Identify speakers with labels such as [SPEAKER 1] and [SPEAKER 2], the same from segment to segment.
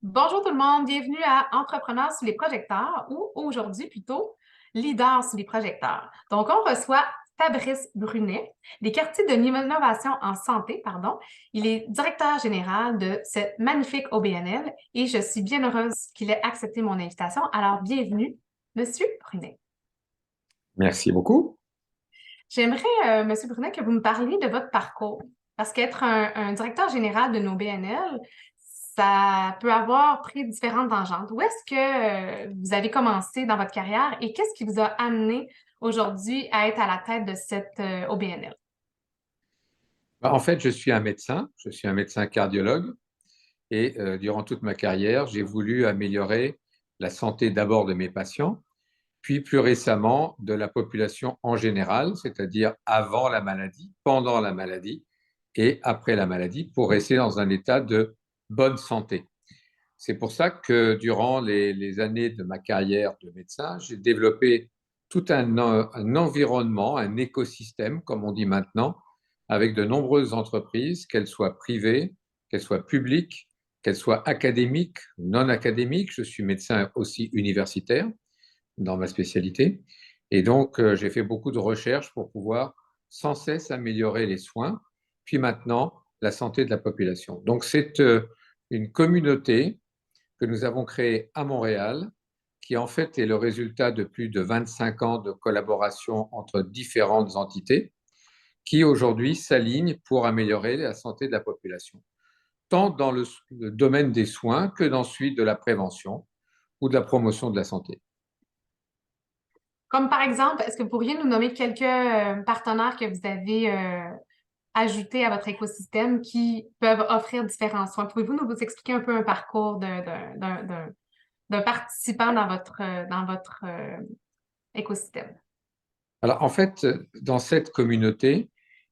[SPEAKER 1] Bonjour tout le monde, bienvenue à Entrepreneurs sous les projecteurs ou aujourd'hui plutôt Leaders sous les projecteurs. Donc, on reçoit Fabrice Brunet, des quartiers de l'innovation en santé, pardon. Il est directeur général de cette magnifique OBNL et je suis bien heureuse qu'il ait accepté mon invitation. Alors, bienvenue, Monsieur Brunet.
[SPEAKER 2] Merci beaucoup.
[SPEAKER 1] J'aimerais, Monsieur Brunet, que vous me parliez de votre parcours. Parce qu'être un directeur général de nos BNL, ça peut avoir pris différentes tangentes. Où est-ce que vous avez commencé dans votre carrière et qu'est-ce qui vous a amené aujourd'hui à être à la tête de cette OBNL?
[SPEAKER 2] En fait, je suis un médecin cardiologue et durant toute ma carrière, j'ai voulu améliorer la santé d'abord de mes patients, puis plus récemment de la population en général, c'est-à-dire avant la maladie, pendant la maladie et après la maladie, pour rester dans un état de bonne santé. C'est pour ça que durant les années de ma carrière de médecin, j'ai développé tout un environnement, un écosystème, comme on dit maintenant, avec de nombreuses entreprises, qu'elles soient privées, qu'elles soient publiques, qu'elles soient académiques ou non académiques. Je suis médecin aussi universitaire dans ma spécialité. Et donc, j'ai fait beaucoup de recherches pour pouvoir sans cesse améliorer les soins, puis maintenant la santé de la population. Donc, c'est une communauté que nous avons créé à Montréal, qui en fait est le résultat de plus de 25 ans de collaboration entre différentes entités, qui aujourd'hui s'alignent pour améliorer la santé de la population, tant dans le domaine des soins que dans celui de la prévention ou de la promotion de la santé.
[SPEAKER 1] Comme par exemple, est-ce que vous pourriez nous nommer quelques partenaires que vous avez ajoutés à votre écosystème qui peuvent offrir différents soins? Pouvez-vous nous vous expliquer un peu un parcours d'un participant dans votre écosystème?
[SPEAKER 2] Alors en fait, dans cette communauté,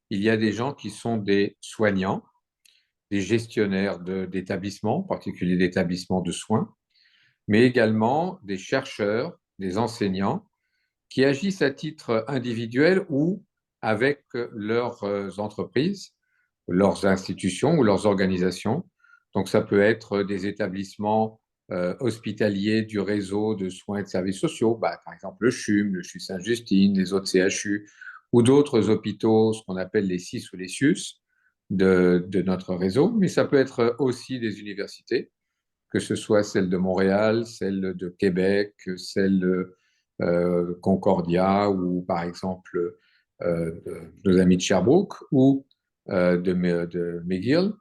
[SPEAKER 2] il y a des gens qui sont des soignants, des gestionnaires d'établissements, en particulier d'établissements de soins, mais également des chercheurs, des enseignants qui agissent à titre individuel ou avec leurs entreprises, leurs institutions ou leurs organisations. Donc ça peut être des établissements hospitaliers du réseau de soins et de services sociaux, bah, par exemple le CHUM, le CHU Sainte-Justine, les autres CHU, ou d'autres hôpitaux, ce qu'on appelle les CIS ou les CIUS de notre réseau, mais ça peut être aussi des universités, que ce soit celle de Montréal, celle de Québec, celle de Concordia ou par exemple nos amis de Sherbrooke ou de McGill.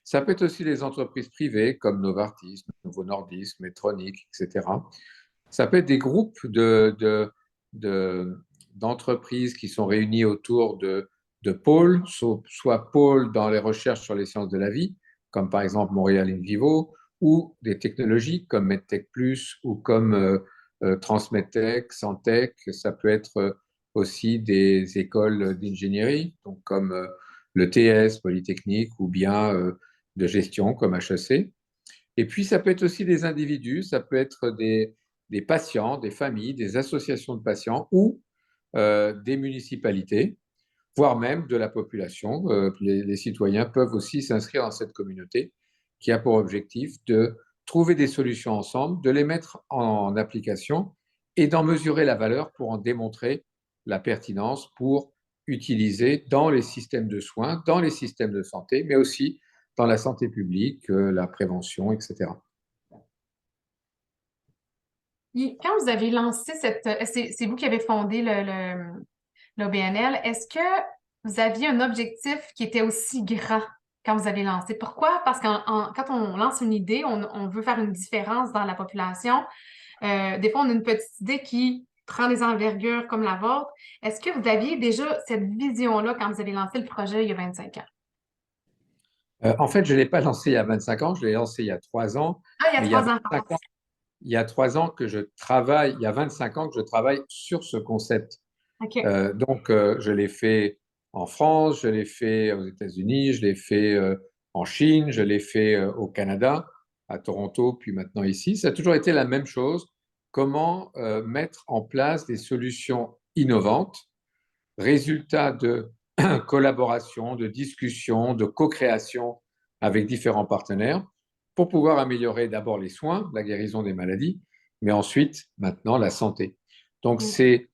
[SPEAKER 2] Ça peut être aussi des entreprises privées comme Novartis, Novo Nordisk, Medtronic, etc. Ça peut être des groupes de, d'entreprises qui sont réunies autour de pôles, soit pôles dans les recherches sur les sciences de la vie, comme par exemple Montréal In Vivo, ou des technologies comme MedTech Plus ou comme Transmedtech, Santech. Ça peut être aussi des écoles d'ingénierie, donc comme le TS, Polytechnique, ou bien de gestion comme HEC. Et puis, ça peut être aussi des individus, ça peut être des patients, des familles, des associations de patients ou des municipalités, voire même de la population. Les citoyens peuvent aussi s'inscrire dans cette communauté qui a pour objectif de trouver des solutions ensemble, de les mettre en application et d'en mesurer la valeur pour en démontrer la pertinence pour utiliser dans les systèmes de soins, dans les systèmes de santé, mais aussi dans la santé publique, la prévention, etc.
[SPEAKER 1] Quand vous avez lancé c'est vous qui avez fondé l'OBNL, est-ce que vous aviez un objectif qui était aussi grand quand vous avez lancé? Pourquoi? Parce quand on lance une idée, on veut faire une différence dans la population. Des fois, on a une petite idée qui prend des envergures comme la vôtre. Est-ce que vous aviez déjà cette vision-là quand vous avez lancé le projet il y a 25 ans?
[SPEAKER 2] En fait, je ne l'ai pas lancé il y a 25 ans, je l'ai lancé il y a 3 ans,
[SPEAKER 1] Ah, il y a
[SPEAKER 2] mais il y a
[SPEAKER 1] 3 ans, pardon.
[SPEAKER 2] 25 ans, il y a 3 ans que je travaille, il y a 25 ans que je travaille sur ce concept.
[SPEAKER 1] OK.
[SPEAKER 2] Donc, je l'ai fait en France, je l'ai fait aux États-Unis, je l'ai fait en Chine, je l'ai fait au Canada, à Toronto, puis maintenant ici. Ça a toujours été la même chose. Comment mettre en place des solutions innovantes, résultat de collaboration, de discussion, de co-création avec différents partenaires pour pouvoir améliorer d'abord les soins, la guérison des maladies, mais ensuite, maintenant, la santé. Donc,
[SPEAKER 1] Mm.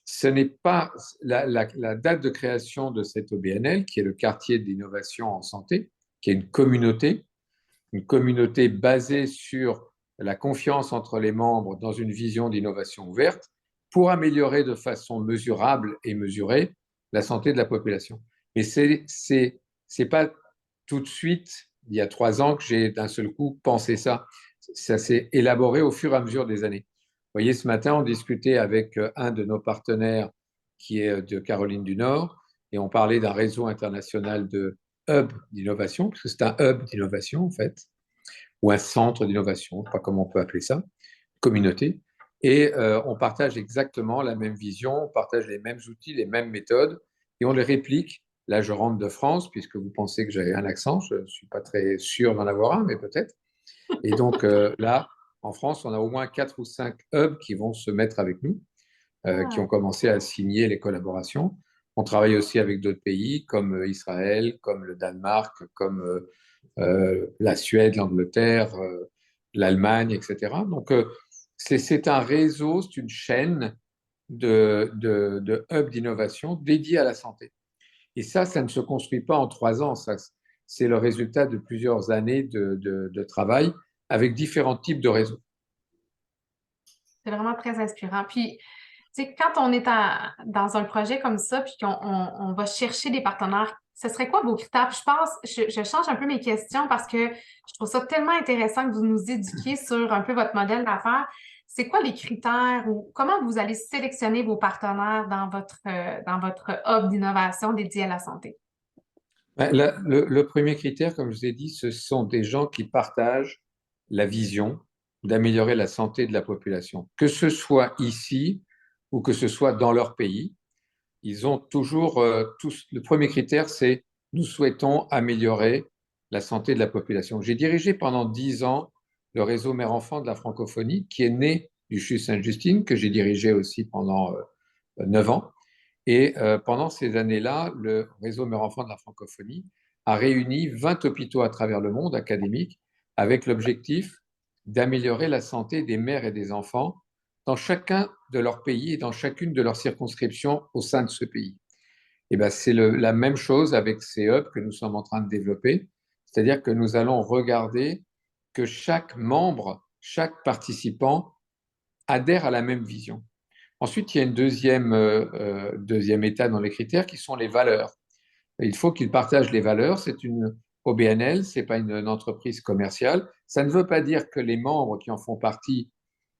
[SPEAKER 2] ce n'est pas la date de création de cette OBNL, qui est le quartier d'innovation en santé, qui est une communauté basée sur la confiance entre les membres dans une vision d'innovation ouverte pour améliorer de façon mesurable et mesurée la santé de la population. Mais c'est pas tout de suite, il y a 3 ans, que j'ai d'un seul coup pensé ça. Ça s'est élaboré au fur et à mesure des années. Vous voyez, ce matin, on discutait avec un de nos partenaires qui est de Caroline du Nord et on parlait d'un réseau international de hub d'innovation, parce que c'est un hub d'innovation en fait, ou un centre d'innovation, je ne sais pas comment on peut appeler ça, communauté. Et on partage exactement la même vision, on partage les mêmes outils, les mêmes méthodes, et on les réplique. Là, je rentre de France, puisque vous pensez que j'ai un accent, je ne suis pas très sûr d'en avoir un, mais peut-être. Et donc là, en France, on a au moins 4 ou 5 hubs qui vont se mettre avec nous, qui
[SPEAKER 1] Ah,
[SPEAKER 2] ont commencé à signer les collaborations. On travaille aussi avec d'autres pays comme Israël, comme le Danemark, comme la Suède, l'Angleterre, l'Allemagne, etc. Donc, c'est un réseau, c'est une chaîne de hubs d'innovation dédiés à la santé. Et ça ne se construit pas en 3 ans. Ça, c'est le résultat de plusieurs années de travail avec différents types de réseaux.
[SPEAKER 1] c'est vraiment très inspirant. Puis, tu sais, quand on est dans un projet comme ça, puis qu'on va chercher des partenaires, ce serait quoi vos critères? Puis je change un peu mes questions parce que je trouve ça tellement intéressant que vous nous éduquiez sur un peu votre modèle d'affaires. C'est quoi les critères ou comment vous allez sélectionner vos partenaires dans votre hub d'innovation dédié à la santé?
[SPEAKER 2] Ben, le premier critère, comme je vous ai dit, ce sont des gens qui partagent la vision d'améliorer la santé de la population. Que ce soit ici ou que ce soit dans leur pays, ils ont toujours tous. Le premier critère, c'est nous souhaitons améliorer la santé de la population. J'ai dirigé pendant 10 ans le réseau Mère-Enfant de la francophonie, qui est né du CHU Sainte-Justine, que j'ai dirigé aussi pendant 9 ans. Et pendant ces années-là, le réseau Mère-Enfant de la francophonie a réuni 20 hôpitaux à travers le monde académique avec l'objectif d'améliorer la santé des mères et des enfants dans chacun de leurs pays et dans chacune de leurs circonscriptions au sein de ce pays. Et ben, c'est la même chose avec ces hubs que nous sommes en train de développer, c'est-à-dire que nous allons regarder que chaque membre, chaque participant adhère à la même vision. Ensuite, il y a une deuxième étape dans les critères qui sont les valeurs. Il faut qu'ils partagent les valeurs. C'est une OBNL, ce n'est pas une entreprise commerciale. Ça ne veut pas dire que les membres qui en font partie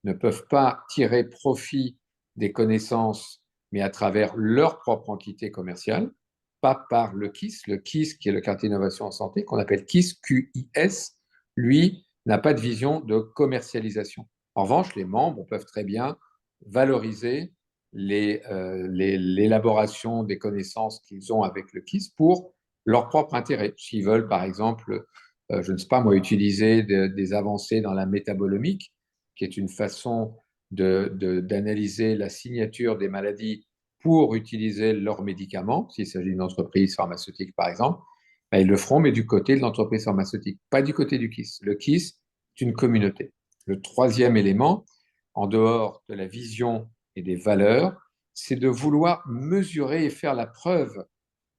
[SPEAKER 2] ne peuvent pas tirer profit des connaissances, mais à travers leur propre entité commerciale, pas par le KISS. Le KISS, qui est le quartier d'innovation en santé, qu'on appelle KISS, QIS, lui, n'a pas de vision de commercialisation. En revanche, les membres peuvent très bien valoriser l'élaboration des connaissances qu'ils ont avec le KISS pour leur propre intérêt. S'ils veulent, par exemple, je ne sais pas moi, utiliser des avancées dans la métabolomique, qui est une façon d'analyser la signature des maladies pour utiliser leurs médicaments, s'il s'agit d'une entreprise pharmaceutique par exemple, ben, ils le feront, mais du côté de l'entreprise pharmaceutique, pas du côté du KISS. Le KISS, c'est une communauté. Le troisième élément, en dehors de la vision et des valeurs, c'est de vouloir mesurer et faire la preuve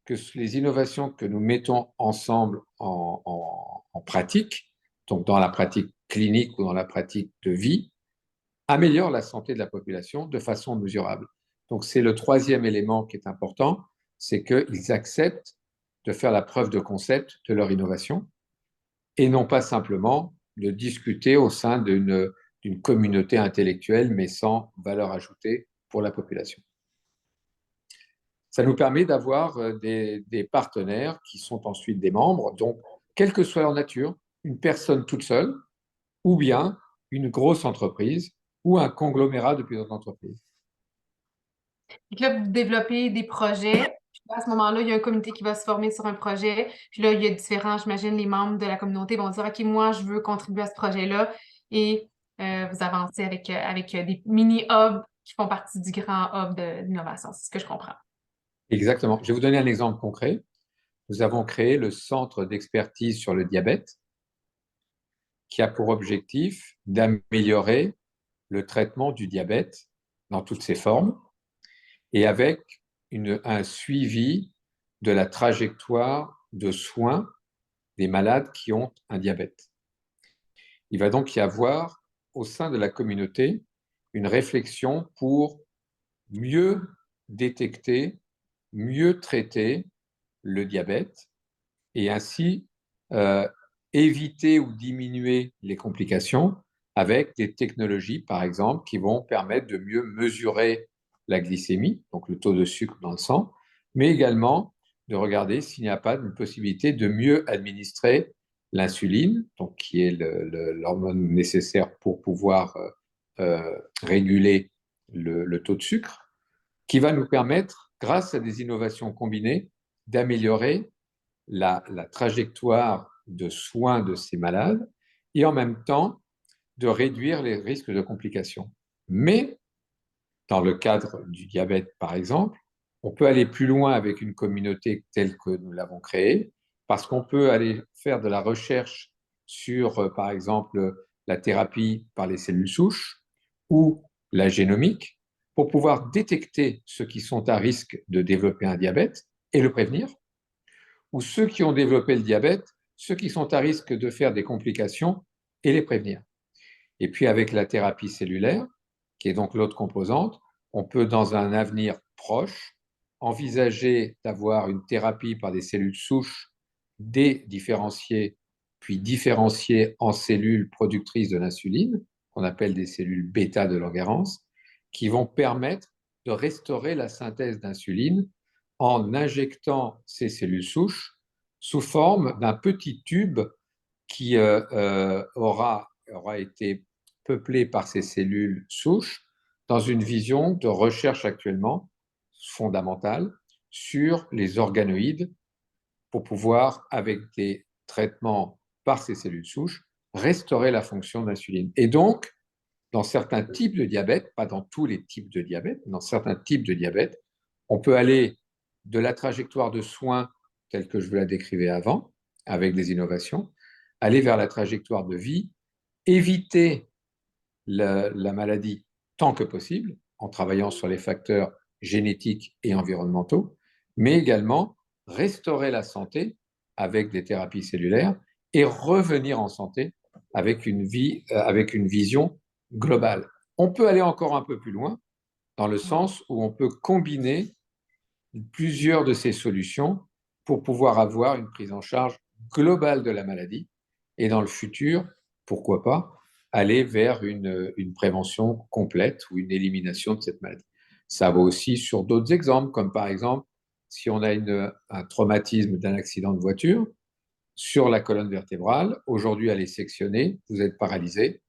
[SPEAKER 2] que les innovations que nous mettons ensemble en pratique, donc dans la pratique clinique ou dans la pratique de vie, améliorent la santé de la population de façon mesurable. Donc c'est le troisième élément qui est important, c'est qu'ils acceptent de faire la preuve de concept de leur innovation et non pas simplement de discuter au sein d'une communauté intellectuelle mais sans valeur ajoutée pour la population. Ça nous permet d'avoir des partenaires qui sont ensuite des membres, donc quelle que soit leur nature, une personne toute seule ou bien une grosse entreprise ou un conglomérat de plusieurs entreprises.
[SPEAKER 1] Puis là, vous développez des projets. Puis à ce moment-là, il y a un comité qui va se former sur un projet. Puis là, il y a différents, j'imagine, les membres de la communauté vont dire, OK, moi, je veux contribuer à ce projet-là. Et vous avancez avec des mini-hubs qui font partie du grand hub d'innovation. C'est ce que je comprends.
[SPEAKER 2] Exactement. Je vais vous donner un exemple concret. Nous avons créé le centre d'expertise sur le diabète. qui a pour objectif d'améliorer le traitement du diabète dans toutes ses formes et avec un suivi de la trajectoire de soins des malades qui ont un diabète. Il va donc y avoir au sein de la communauté une réflexion pour mieux détecter, mieux traiter le diabète et ainsi euh, éviter ou diminuer les complications avec des technologies, par exemple, qui vont permettre de mieux mesurer la glycémie, donc le taux de sucre dans le sang, mais également de regarder s'il n'y a pas une possibilité de mieux administrer l'insuline, donc qui est l'hormone nécessaire pour pouvoir réguler le taux de sucre, qui va nous permettre, grâce à des innovations combinées, d'améliorer la trajectoire de soins de ces malades et en même temps de réduire les risques de complications. Mais dans le cadre du diabète, par exemple, on peut aller plus loin avec une communauté telle que nous l'avons créée, parce qu'on peut aller faire de la recherche sur, par exemple, la thérapie par les cellules souches ou la génomique, pour pouvoir détecter ceux qui sont à risque de développer un diabète et le prévenir, ou ceux qui ont développé le diabète, ceux qui sont à risque de faire des complications et les prévenir. Et puis avec la thérapie cellulaire, qui est donc l'autre composante, on peut dans un avenir proche envisager d'avoir une thérapie par des cellules souches dédifférenciées, puis différenciées en cellules productrices de l'insuline, qu'on appelle des cellules bêta de Langerhans, qui vont permettre de restaurer la synthèse d'insuline en injectant ces cellules souches sous forme d'un petit tube qui aura été peuplé par ces cellules souches dans une vision de recherche actuellement fondamentale sur les organoïdes pour pouvoir, avec des traitements par ces cellules souches, restaurer la fonction d'insuline. Et donc, dans certains types de diabète, pas dans tous les types de diabète, dans certains types de diabète, on peut aller de la trajectoire de soins telle que je vous la décrivais avant, avec des innovations, aller vers la trajectoire de vie, éviter la maladie tant que possible, en travaillant sur les facteurs génétiques et environnementaux, mais également restaurer la santé avec des thérapies cellulaires et revenir en santé avec avec une vision globale. On peut aller encore un peu plus loin dans le sens où on peut combiner plusieurs de ces solutions pour pouvoir avoir une prise en charge globale de la maladie et dans le futur, pourquoi pas, aller vers une prévention complète ou une élimination de cette maladie. Ça va aussi sur d'autres exemples, comme par exemple, si on a un traumatisme d'un accident de voiture sur la colonne vertébrale, aujourd'hui elle est sectionnée, vous êtes paralysé,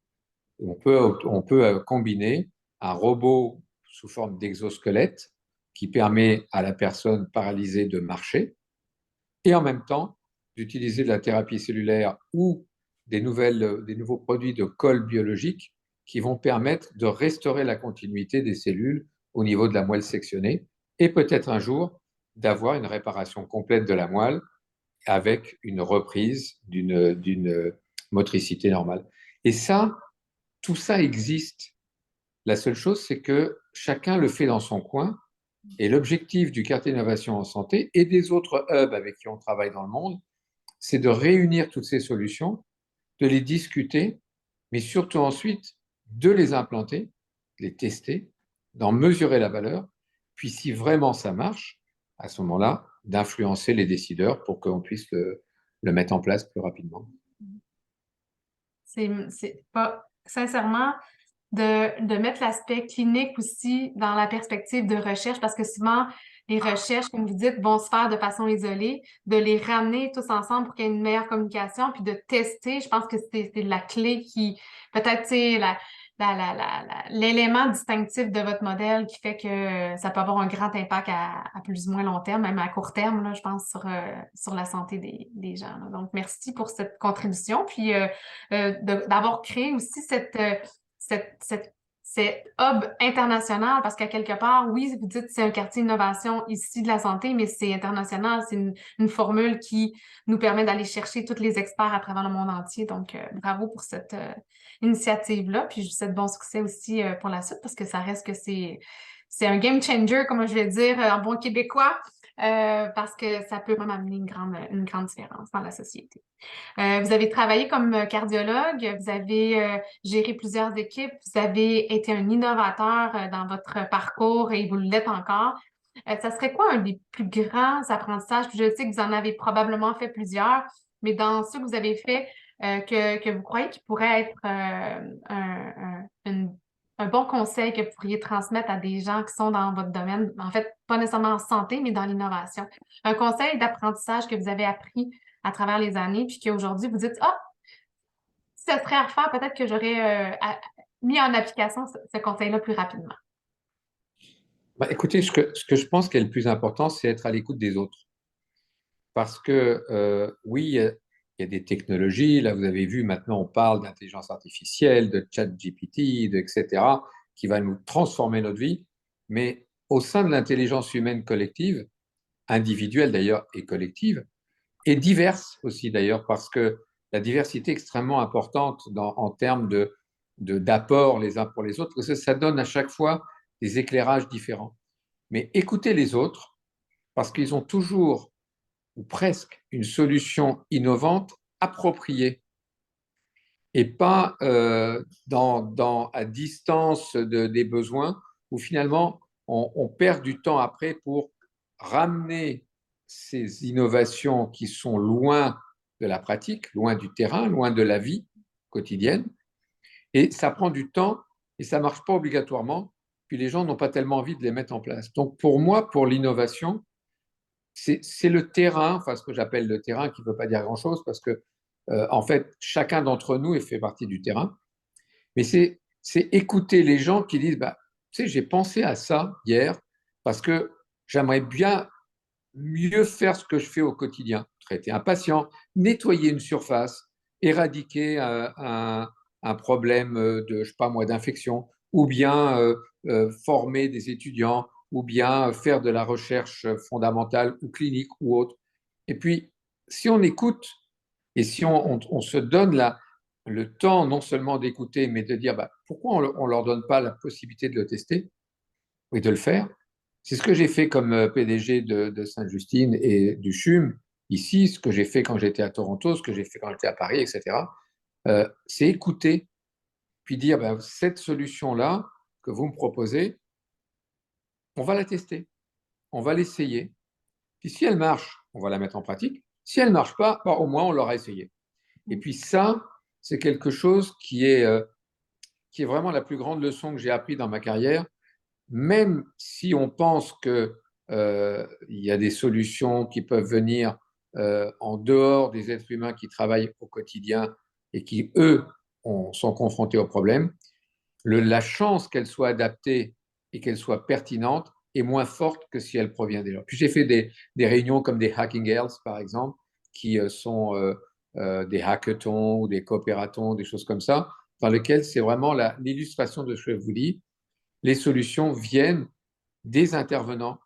[SPEAKER 2] on peut combiner un robot sous forme d'exosquelette qui permet à la personne paralysée de marcher et en même temps d'utiliser de la thérapie cellulaire ou des nouveaux produits de colle biologique qui vont permettre de restaurer la continuité des cellules au niveau de la moelle sectionnée et peut-être un jour d'avoir une réparation complète de la moelle avec une reprise d'une motricité normale. Et ça, tout ça existe. La seule chose, c'est que chacun le fait dans son coin. Et l'objectif du quartier d'innovation en santé et des autres hubs avec qui on travaille dans le monde, c'est de réunir toutes ces solutions, de les discuter, mais surtout ensuite de les implanter, de les tester, d'en mesurer la valeur, puis si vraiment ça marche, à ce moment-là, d'influencer les décideurs pour qu'on puisse le mettre en place plus rapidement.
[SPEAKER 1] C'est pas sincèrement de mettre l'aspect clinique aussi dans la perspective de recherche, parce que souvent, les recherches, comme vous dites, vont se faire de façon isolée, de les ramener tous ensemble pour qu'il y ait une meilleure communication, puis de tester, je pense que c'est la clé qui, peut-être, tu sais, l'élément distinctif de votre modèle qui fait que ça peut avoir un grand impact à plus ou moins long terme, même à court terme, là, je pense, sur la santé des gens, là. Donc, merci pour cette contribution, puis d'avoir créé aussi cette cet hub international parce qu'à quelque part, oui, vous dites que c'est un quartier innovation ici de la santé, mais c'est international. C'est une formule qui nous permet d'aller chercher tous les experts à travers le monde entier. Donc, bravo pour cette initiative-là. Puis, je vous souhaite bon succès aussi pour la suite parce que ça reste que c'est un game changer, comme je vais dire en bon québécois, parce que ça peut vraiment amener une grande différence dans la société. Vous avez travaillé comme cardiologue, vous avez géré plusieurs équipes, vous avez été un innovateur dans votre parcours et vous l'êtes encore. Ça serait quoi un des plus grands apprentissages? Puis je sais que vous en avez probablement fait plusieurs, mais dans ceux que vous avez fait, que vous croyez qu'il pourrait être un bon conseil que vous pourriez transmettre à des gens qui sont dans votre domaine, en fait, pas nécessairement en santé, mais dans l'innovation. Un conseil d'apprentissage que vous avez appris à travers les années, puis qu'aujourd'hui, vous dites, ah, si ça serait à refaire, peut-être que j'aurais mis en application ce conseil-là plus rapidement.
[SPEAKER 2] Bah, écoutez, ce que je pense qui est le plus important, c'est être à l'écoute des autres. Parce que oui, il y a des technologies. Là, vous avez vu, maintenant, on parle d'intelligence artificielle, de chat GPT, etc., qui va nous transformer notre vie. Mais au sein de l'intelligence humaine collective, individuelle d'ailleurs et collective, et diverse aussi d'ailleurs, parce que la diversité est extrêmement importante en termes d'apport les uns pour les autres, parce que ça donne à chaque fois des éclairages différents. Mais écoutez les autres, parce qu'ils ont toujours ou presque une solution innovante appropriée et pas à distance des besoins où finalement on perd du temps après pour ramener ces innovations qui sont loin de la pratique, loin du terrain, loin de la vie quotidienne. Et ça prend du temps et ça ne marche pas obligatoirement. Puis les gens n'ont pas tellement envie de les mettre en place. Donc pour moi, pour l'innovation, c'est le terrain, enfin ce que j'appelle le terrain, qui ne veut pas dire grand-chose, parce que en fait, chacun d'entre nous fait partie du terrain. Mais c'est écouter les gens qui disent, bah, tu sais, j'ai pensé à ça hier, parce que j'aimerais bien mieux faire ce que je fais au quotidien. Traiter un patient, nettoyer une surface, éradiquer un problème de, je sais pas moi, d'infection, ou bien former des étudiants, ou bien faire de la recherche fondamentale ou clinique ou autre. Et puis, si on écoute et si on se donne le temps non seulement d'écouter, mais de dire bah, pourquoi on ne leur donne pas la possibilité de le tester et de le faire. C'est ce que j'ai fait comme PDG de Sainte-Justine et du CHUM ici, ce que j'ai fait quand j'étais à Toronto, ce que j'ai fait quand j'étais à Paris, etc. C'est écouter, puis dire ben, cette solution-là que vous me proposez, on va la tester, on va l'essayer. Puis si elle marche, on va la mettre en pratique. Si elle ne marche pas, ben, au moins on l'aura essayé. Et puis ça, c'est quelque chose qui est vraiment la plus grande leçon que j'ai appris dans ma carrière. Même si on pense que il y a des solutions qui peuvent venir en dehors des êtres humains qui travaillent au quotidien et qui, eux, sont confrontés aux problèmes, la chance qu'elle soit adaptée et qu'elle soit pertinente est moins forte que si elle provient des gens. Puis j'ai fait des réunions comme des Hacking Girls, par exemple, qui sont des hackathons ou des coopératons, des choses comme ça, dans lesquelles c'est vraiment l'illustration de ce que je vous dis. Les solutions viennent des intervenants,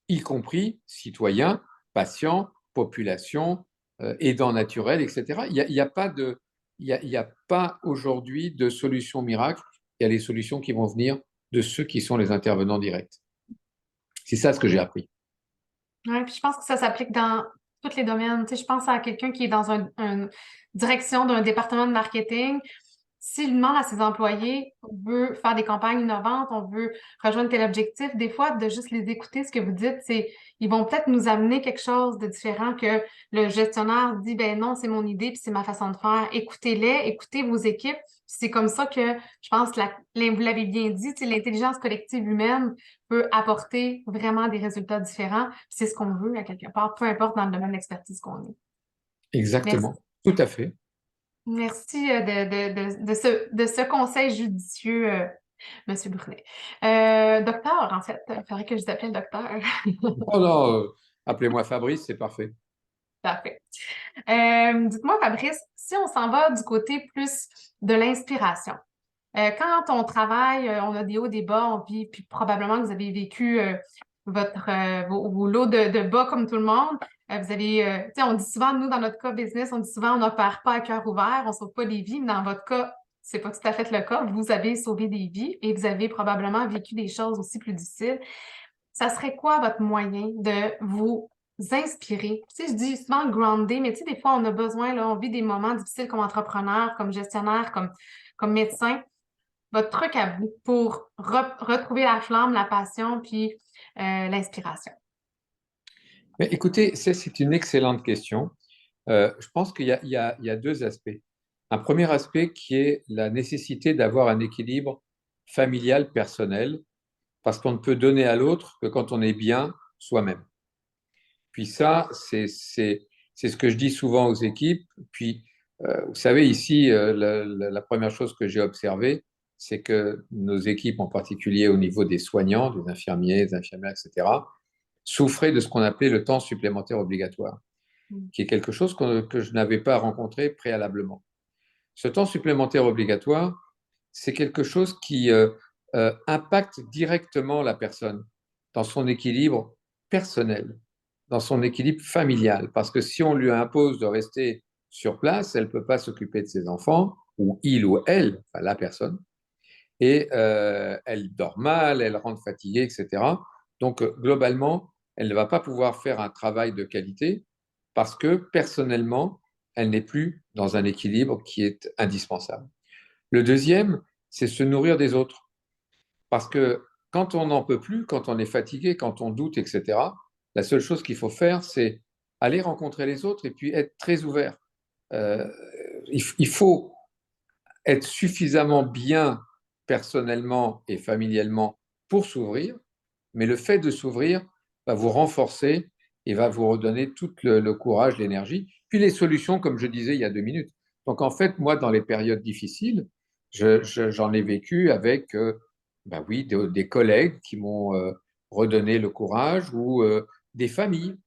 [SPEAKER 2] y compris citoyens, patients, population, aidants naturels, etc. Il n'y a pas il y a pas aujourd'hui de solution miracle. Il y a les solutions qui vont venir de ceux qui sont les intervenants directs. C'est ça ce que j'ai appris.
[SPEAKER 1] Ouais, puis je pense que ça s'applique dans tous les domaines. Tu sais, je pense à quelqu'un qui est dans une direction d'un département de marketing. S'il demande à ses employés, on veut faire des campagnes innovantes, on veut rejoindre tel objectif, des fois, de juste les écouter, ce que vous dites, c'est ils vont peut-être nous amener quelque chose de différent que le gestionnaire dit, ben non, c'est mon idée, puis c'est ma façon de faire. Écoutez-les, écoutez vos équipes. C'est comme ça que je pense que vous l'avez bien dit, tu sais, l'intelligence collective humaine peut apporter vraiment des résultats différents. Puis c'est ce qu'on veut à quelque part, peu importe dans le domaine d'expertise qu'on est. Merci.
[SPEAKER 2] Exactement, tout à fait.
[SPEAKER 1] Merci de ce conseil judicieux, Monsieur Brunet. Docteur, en fait, il faudrait que je vous appelle docteur.
[SPEAKER 2] Non, non, appelez-moi Fabrice, c'est parfait.
[SPEAKER 1] Parfait. Dites-moi, Fabrice, si on s'en va du côté plus de l'inspiration, Quand on travaille, on a des hauts, des bas, puis probablement que vous avez vécu vos lots de bas comme tout le monde. Vous avez, tu sais, on dit souvent, nous, dans notre cas business, on dit souvent, on n'opère pas à cœur ouvert, on ne sauve pas des vies. Mais dans votre cas, c'est pas tout à fait le cas. Vous avez sauvé des vies et vous avez probablement vécu des choses aussi plus difficiles. Ça serait quoi votre moyen de vous inspirer? Tu sais, je dis souvent groundé, mais tu sais, des fois, on a besoin, là, on vit des moments difficiles comme entrepreneur, comme gestionnaire, comme médecin. Votre truc à vous pour retrouver la flamme, la passion, puis l'inspiration.
[SPEAKER 2] Mais écoutez, c'est une excellente question. Je pense qu'il y a deux aspects. Un premier aspect qui est la nécessité d'avoir un équilibre familial, personnel, parce qu'on ne peut donner à l'autre que quand on est bien soi-même. Puis ça, c'est ce que je dis souvent aux équipes. Puis, vous savez, ici, la première chose que j'ai observée, c'est que nos équipes, en particulier au niveau des soignants, des infirmiers, des infirmières, etc., souffraient de ce qu'on appelait le temps supplémentaire obligatoire,
[SPEAKER 1] Mm.
[SPEAKER 2] qui est quelque chose que je n'avais pas rencontré préalablement. Ce temps supplémentaire obligatoire, c'est quelque chose qui impacte directement la personne dans son équilibre personnel, dans son équilibre familial. Parce que si on lui impose de rester sur place, elle ne peut pas s'occuper de ses enfants, ou il ou elle, enfin la personne, et elle dort mal, elle rentre fatiguée, etc. Donc, globalement, elle ne va pas pouvoir faire un travail de qualité parce que personnellement, elle n'est plus dans un équilibre qui est indispensable. Le deuxième, c'est se nourrir des autres. Parce que quand on n'en peut plus, quand on est fatigué, quand on doute, etc., la seule chose qu'il faut faire, c'est aller rencontrer les autres et puis être très ouvert. Euh, il faut être suffisamment bien personnellement et familialement pour s'ouvrir, mais le fait de s'ouvrir va vous renforcer et va vous redonner tout le courage, l'énergie, puis les solutions, comme je disais il y a 2 minutes. Donc en fait, moi, dans les périodes difficiles, j'en ai vécu avec, ben oui, des collègues qui m'ont redonné le courage ou des familles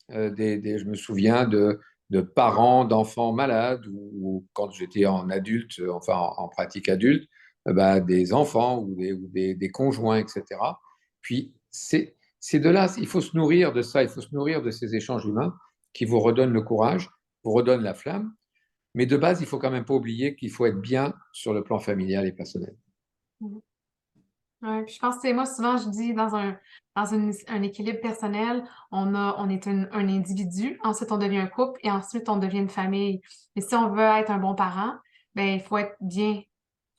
[SPEAKER 2] je me souviens de parents d'enfants malades ou quand j'étais en adulte, enfin en pratique adulte, bah, des enfants ou des conjoints, etc. Puis c'est de là, il faut se nourrir de ça, il faut se nourrir de ces échanges humains qui vous redonnent le courage, vous redonnent la flamme. Mais de base, il faut quand même pas oublier qu'il faut être bien sur le plan familial et personnel.
[SPEAKER 1] Mm. Ouais, puis je pense que c'est moi, souvent, je dis un équilibre personnel, on est un individu, ensuite on devient un couple et ensuite on devient une famille. Et si on veut être un bon parent, ben, il faut être bien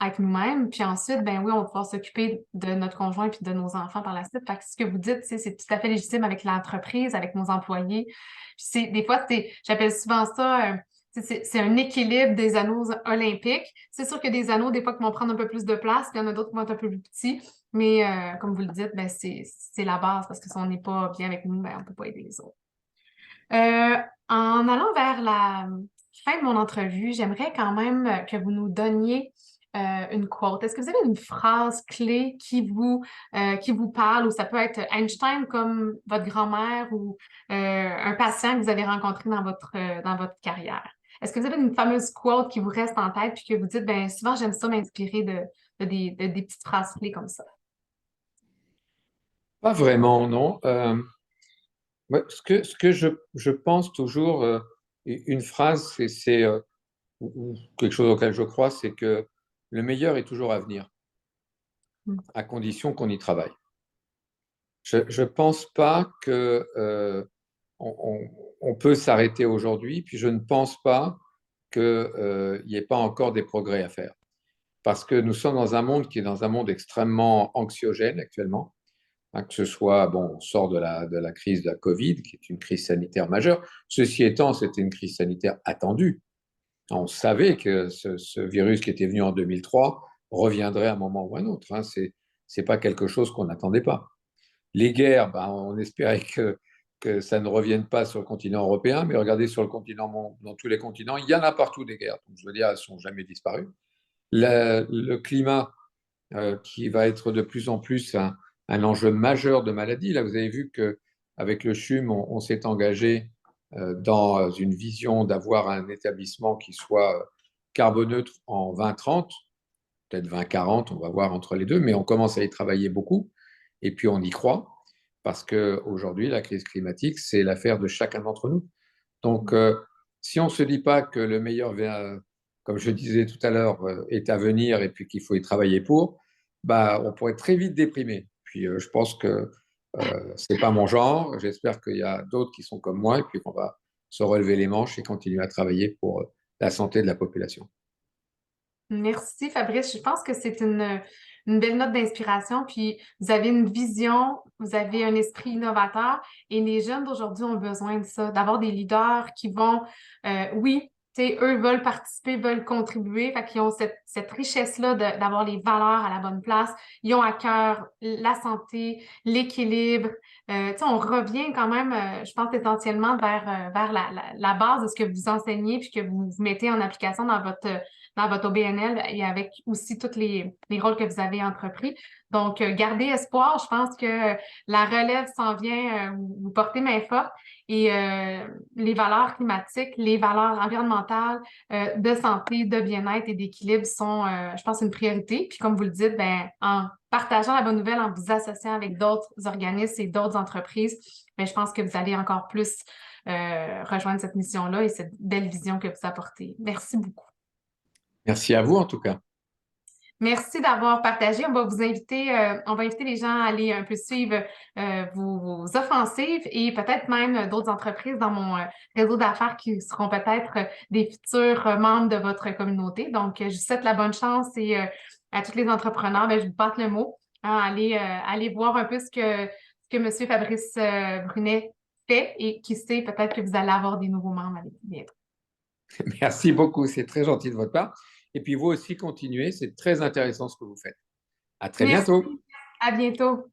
[SPEAKER 1] avec nous-mêmes. Puis ensuite, ben oui, on va pouvoir s'occuper de notre conjoint puis de nos enfants par la suite. Fait que ce que vous dites, c'est tout à fait légitime avec l'entreprise, avec nos employés. Puis des fois, j'appelle souvent ça, c'est un équilibre des anneaux olympiques. C'est sûr qu'il y a des anneaux, des fois, qui vont prendre un peu plus de place, puis il y en a d'autres qui vont être un peu plus petits. Mais comme vous le dites, ben, c'est la base parce que si on n'est pas bien avec nous, ben, on ne peut pas aider les autres. Euh, En allant vers la fin de mon entrevue, j'aimerais quand même que vous nous donniez une quote. Est-ce que vous avez une phrase clé qui vous parle, ou ça peut être Einstein comme votre grand-mère ou un patient que vous avez rencontré dans votre carrière? Est-ce que vous avez une fameuse quote qui vous reste en tête puis que vous dites, ben souvent j'aime ça m'inspirer de des petites phrases clés comme ça?
[SPEAKER 2] Pas vraiment, non. Ouais, ce que je pense toujours, une phrase, ou quelque chose auquel je crois, c'est que le meilleur est toujours à venir,
[SPEAKER 1] Mm.
[SPEAKER 2] à condition qu'on y travaille. Je ne pense pas que on peut s'arrêter aujourd'hui, puis je ne pense pas qu'il n'y ait pas encore des progrès à faire. Parce que nous sommes dans un monde qui est dans un monde extrêmement anxiogène actuellement, hein, que ce soit, bon, on sort de la crise de la Covid, qui est une crise sanitaire majeure. Ceci étant, c'était une crise sanitaire attendue. On savait que ce virus qui était venu en 2003 reviendrait à un moment ou à un autre. Hein. C'est pas quelque chose qu'on n'attendait pas. Les guerres, ben, on espérait que ça ne revienne pas sur le continent européen, mais regardez sur le continent, dans tous les continents, il y en a partout des guerres. Donc, je veux dire, elles ne sont jamais disparues. Le climat, qui va être de plus en plus un enjeu majeur de maladie. Là, vous avez vu qu'avec le CHUM, on s'est engagé dans une vision d'avoir un établissement qui soit carboneutre en 2030. peut-être 20-40, on va voir entre les deux, mais on commence à y travailler beaucoup. Et puis on y croit, parce qu'aujourd'hui, la crise climatique, c'est l'affaire de chacun d'entre nous. Donc, si on ne se dit pas que le meilleur, comme je disais tout à l'heure, est à venir et puis qu'il faut y travailler pour, bah, on pourrait très vite déprimer. Puis je pense que ce n'est pas mon genre. J'espère qu'il y a d'autres qui sont comme moi et puis qu'on va se relever les manches et continuer à travailler pour la santé de la population.
[SPEAKER 1] Merci Fabrice. Je pense que c'est une belle note d'inspiration. Puis vous avez une vision, vous avez un esprit innovateur et les jeunes d'aujourd'hui ont besoin de ça, d'avoir des leaders qui vont, oui, tu sais, eux veulent participer, veulent contribuer, fait qu'ils ont cette richesse-là d'avoir les valeurs à la bonne place. Ils ont à cœur la santé, l'équilibre. Tu sais, on revient quand même, je pense, essentiellement vers la base de ce que vous enseignez puis que vous mettez en application dans votre OBNL et avec aussi tous les rôles que vous avez entrepris. Donc, gardez espoir. Je pense que la relève s'en vient, vous portez main forte et les valeurs climatiques, les valeurs environnementales, de santé, de bien-être et d'équilibre sont, je pense, une priorité. Puis, comme vous le dites, ben, en partageant la bonne nouvelle, en vous associant avec d'autres organismes et d'autres entreprises, ben, je pense que vous allez encore plus rejoindre cette mission-là et cette belle vision que vous apportez. Merci beaucoup.
[SPEAKER 2] Merci à vous en tout cas.
[SPEAKER 1] Merci d'avoir partagé. On va inviter les gens à aller un peu suivre vos offensives et peut-être même d'autres entreprises dans mon réseau d'affaires qui seront peut-être des futurs membres de votre communauté. Donc, je vous souhaite la bonne chance et à tous les entrepreneurs, ben, je vous passe le mot. Hein, allez voir un peu ce que M. Fabrice Brunet fait et qui sait, peut-être que vous allez avoir des nouveaux membres avec bientôt.
[SPEAKER 2] Merci beaucoup, c'est très gentil de votre part. Et puis vous aussi, continuez, c'est très intéressant ce que vous faites. À très
[SPEAKER 1] Merci,
[SPEAKER 2] bientôt.
[SPEAKER 1] à bientôt.